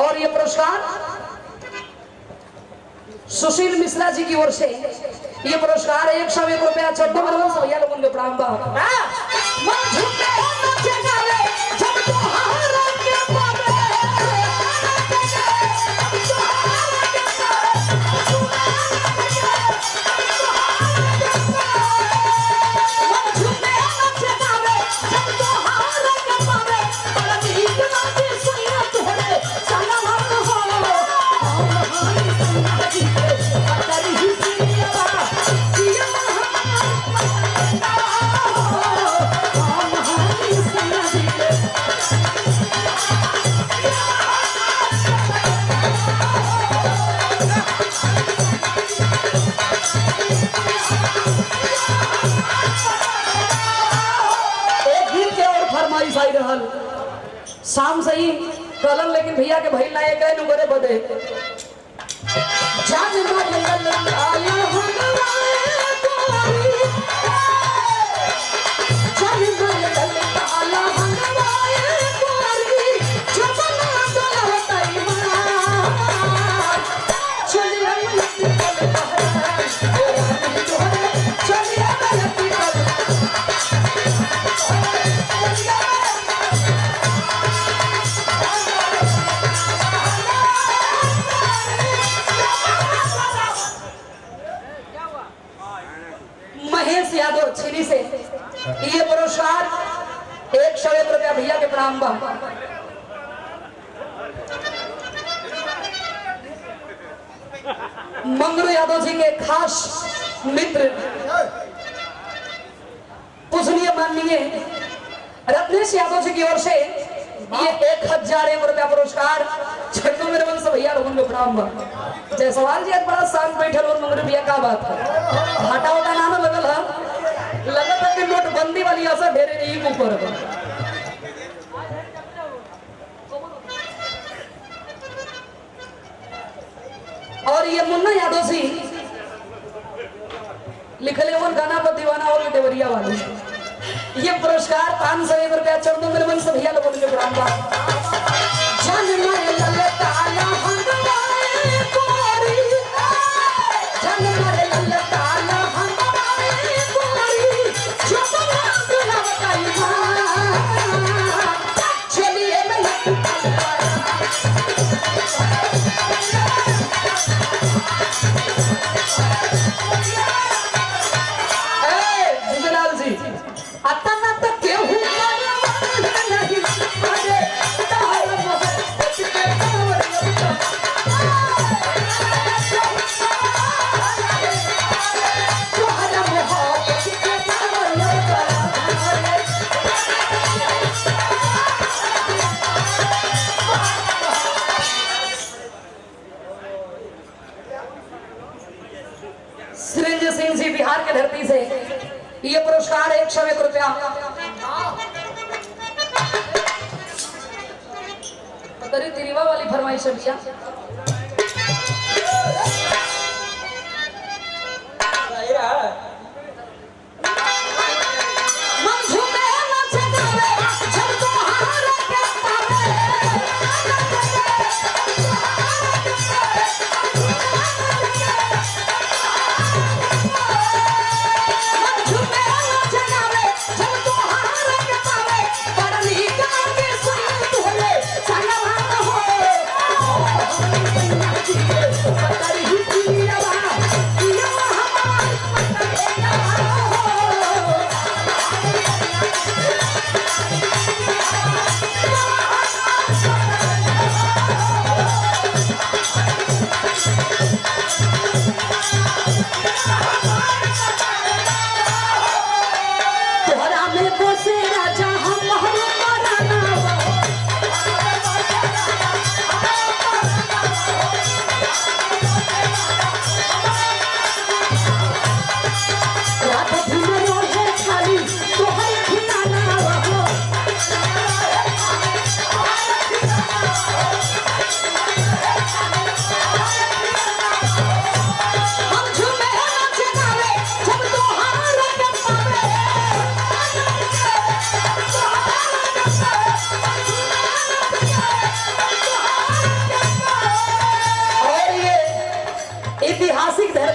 और ये पुरस्कार सुशील मिश्रा जी की ओर से ये पुरस्कार 101 रुपया चड्डू में भैया लोगों के प्रणाम बा। शाम से ही कलम लेकिन भैया के भई लाए गए नुगरे बदे जान छिरी से ये पुरस्कार 101 रुपया भैया के प्रणाम बा। मंगरू यादव जी के खास मित्र पूजनीय माननीय रत्नेश यादव जी की ओर से ये 1001 रुपया पुरस्कार छठू मेरे वंश भैया लोगों को प्रणाम बा। जयसवाल जी बड़ा शांत बैठल और मंगरू भैया का बात है घाटा उटा ना लगल है लगता है कि नोटबंदी वाली असर ढेरे नहीं ऊपर है। और ये मुन्ना यादव जी लिखले वो गाना पर दीवाना और देवरिया वाले ये पुरस्कार 501 रुपया चौदह मेरे मन से भैया लोगों ने प्रणाम बा। सिंह जी बिहार के धरती से ये पुरस्कार 101 रुपया तिरवा वाली फरमाइश भैया ऐतिहासिक धरती